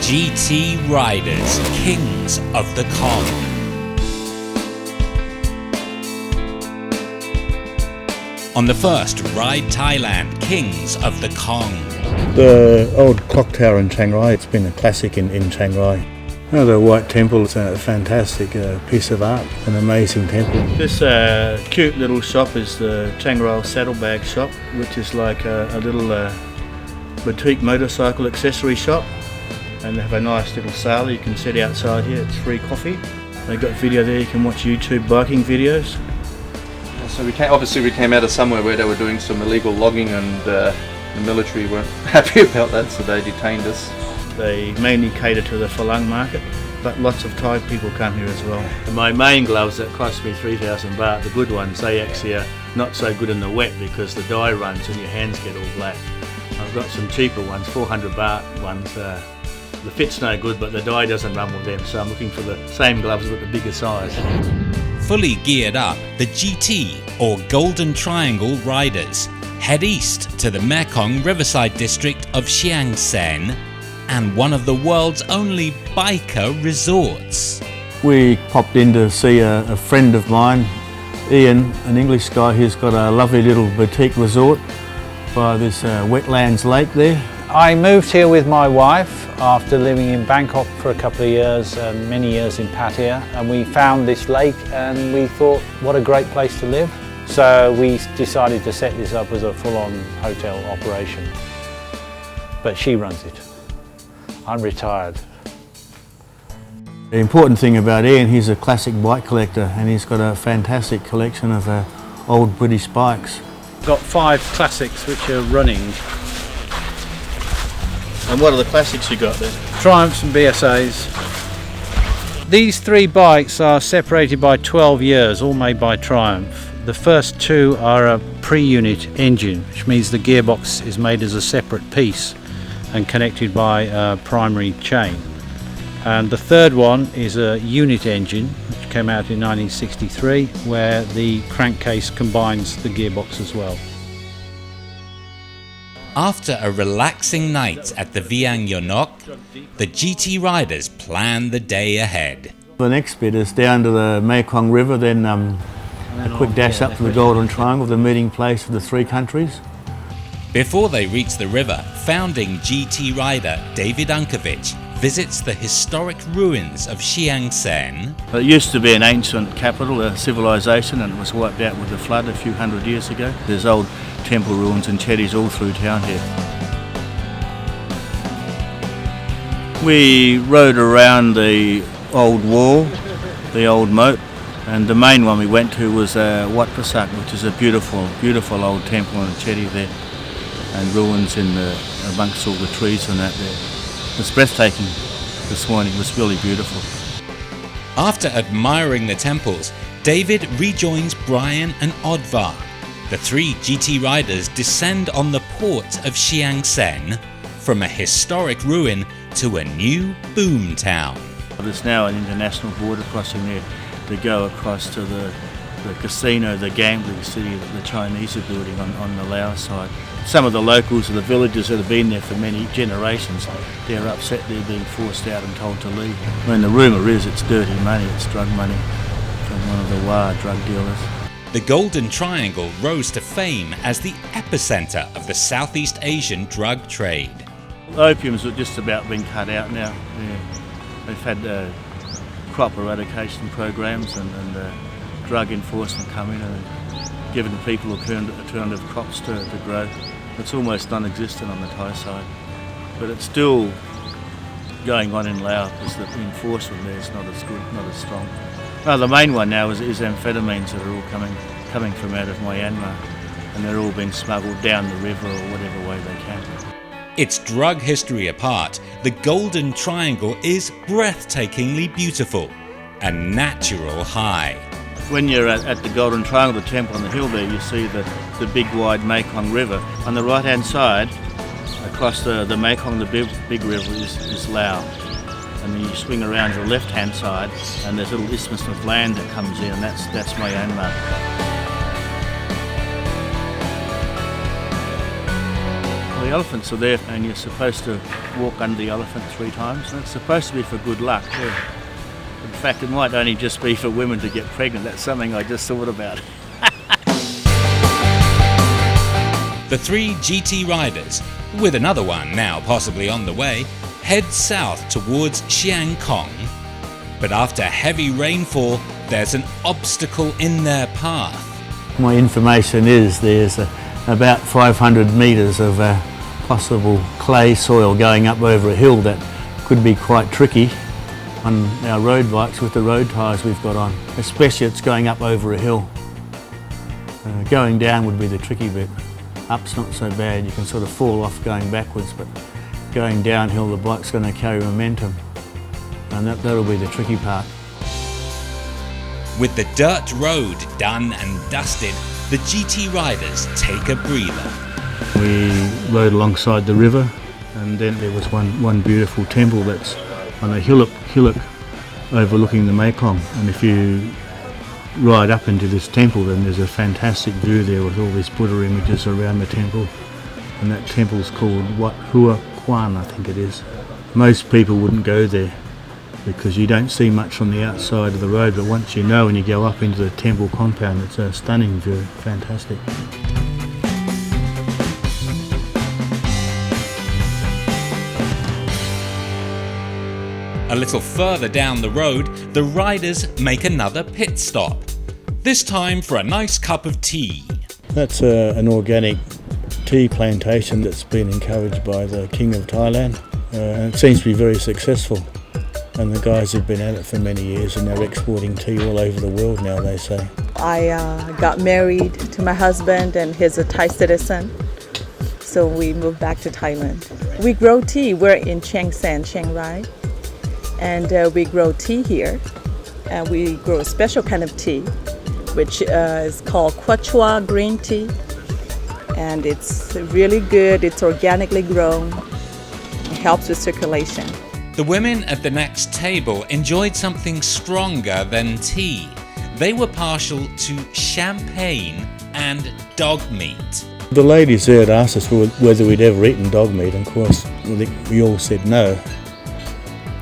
GT Riders, Kings of the Kong. On the first Ride Thailand, Kings of the Kong. The old clock tower in Chiang Rai, it's been a classic in Chiang Rai. Oh, the White Temple is a fantastic piece of art, an amazing temple. This cute little shop is the Chiang Rai Saddlebag Shop, which is like a little boutique motorcycle accessory shop. And they have a nice little sale you can sit outside here, it's free coffee. They've got video there, you can watch YouTube biking videos. So we came out of somewhere where they were doing some illegal logging, and the military weren't happy about that, so they detained us. They mainly cater to the Falang market, but lots of Thai people come here as well. My main gloves that cost me 3,000 baht, the good ones, they actually are not so good in the wet because the dye runs and your hands get all black. I've got some cheaper ones, 400 baht ones. The fit's no good, but the dye doesn't run with them, so I'm looking for the same gloves but the bigger size. Fully geared up, the GT or Golden Triangle Riders head east to the Mekong riverside district of Xian Xang and one of the world's only biker resorts. We popped in to see a friend of mine, Ian, an English guy who's got a lovely little boutique resort by this wetlands lake there. I moved here with my wife after living in Bangkok for a couple of years, many years in Pattaya, and we found this lake and we thought what a great place to live. So we decided to set this up as a full-on hotel operation. But she runs it. I'm retired. The important thing about Ian, he's a classic bike collector and he's got a fantastic collection of old British bikes. Got 5 classics which are running. And what are the classics you got there? Triumphs and BSAs. These 3 bikes are separated by 12 years, all made by Triumph. The first 2 are a pre-unit engine, which means the gearbox is made as a separate piece and connected by a primary chain. And the third one is a unit engine, which came out in 1963, where the crankcase combines the gearbox as well. After a relaxing night at the Viang Yanok, the GT Riders plan the day ahead. The next bit is down to the Mekong River, then a quick dash up to the Golden Triangle, the meeting place for the 3 countries. Before they reach the river, founding GT rider David Unkovich visits the historic ruins of Xian Xang. It used to be an ancient capital, a civilization, and it was wiped out with the flood a few hundred years ago. There's old temple ruins and chetties all through town here. We rode around the old wall, the old moat, and the main one we went to was Wat Prasak, which is a beautiful, beautiful old temple and a chetty there, and ruins amongst all the trees and that there. It's breathtaking this morning, it was really beautiful. After admiring the temples, David rejoins Brian and Odvar. The 3 GT riders descend on the port of Xian Xang from a historic ruin to a new boom town. There's now an international border crossing there to go across to the casino, the gambling city that the Chinese are building on the Laos side. Some of the locals of the villagers that have been there for many generations, they're upset they're being forced out and told to leave. I mean, the rumour is it's dirty money, it's drug money from one of the Wa drug dealers. The Golden Triangle rose to fame as the epicenter of the Southeast Asian drug trade. Opium's just about been cut out now. Yeah. They've had crop eradication programs and drug enforcement come in and given people alternative crops to grow. It's almost non-existent on the Thai side, but it's still going on in Laos because the enforcement there is not as good, not as strong. No, the main one now is amphetamines that are all coming from out of Myanmar, and they're all being smuggled down the river or whatever way they can. Its drug history apart, the Golden Triangle is breathtakingly beautiful, a natural high. When you're at the Golden Triangle, the temple on the hill there, you see the big wide Mekong River. On the right hand side, across the Mekong, the big river is Laos. And then you swing around to the left hand side and there's a little isthmus of land that comes in, and that's Myanmar. the elephants are there, and you're supposed to walk under the elephant 3 times, and it's supposed to be for good luck. Yeah. In fact, it might only just be for women to get pregnant. That's something I just thought about. The 3 GT riders, with another one now possibly on the way, head south towards Xian Xang. But after heavy rainfall, there's an obstacle in their path. My information is there's about 500 metres of possible clay soil going up over a hill that could be quite tricky on our road bikes with the road tyres we've got on, especially it's going up over a hill. Going down would be the tricky bit. Up's not so bad, you can sort of fall off going backwards, but going downhill the bike's going to carry momentum, and that'll be the tricky part. With the dirt road done and dusted, the GT riders take a breather. We rode alongside the river, and then there was one beautiful temple that's on a hillock overlooking the Mekong, and if you ride up into this temple then there's a fantastic view there with all these Buddha images around the temple, and that temple's called Wat Hua Kwan, I think it is. Most people wouldn't go there because you don't see much from the outside of the road, but once you know and you go up into the temple compound, it's a stunning view, fantastic. A little further down the road, the riders make another pit stop, this time for a nice cup of tea. That's an organic tea plantation that's been encouraged by the King of Thailand, and it seems to be very successful. And the guys have been at it for many years, and they're exporting tea all over the world now, they say. I got married to my husband, and he's a Thai citizen, so we moved back to Thailand. We grow tea. We're in Chiang Saen, Chiang Rai, and we grow tea here. And we grow a special kind of tea, which is called Quechua green tea, and it's really good. It's organically grown. It helps with circulation. The women at the next table enjoyed something stronger than tea. They were partial to champagne and dog meat. The ladies there had asked us whether we'd ever eaten dog meat, and of course we all said no.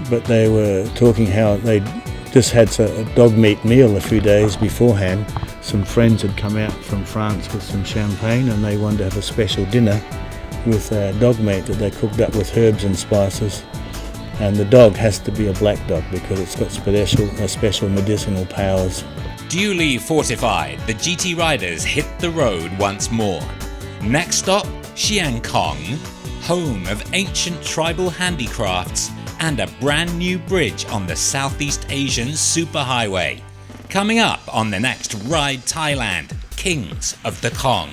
But they were talking how they'd just had a dog meat meal a few days beforehand. Some friends had come out from France with some champagne, and they wanted to have a special dinner with dog meat that they cooked up with herbs and spices. And the dog has to be a black dog because it's got special medicinal powers. Duly fortified, the GT riders hit the road once more. Next stop, Xian Xang, home of ancient tribal handicrafts and a brand new bridge on the Southeast Asian superhighway. Coming up on the next Ride Thailand, Kings of the Kong.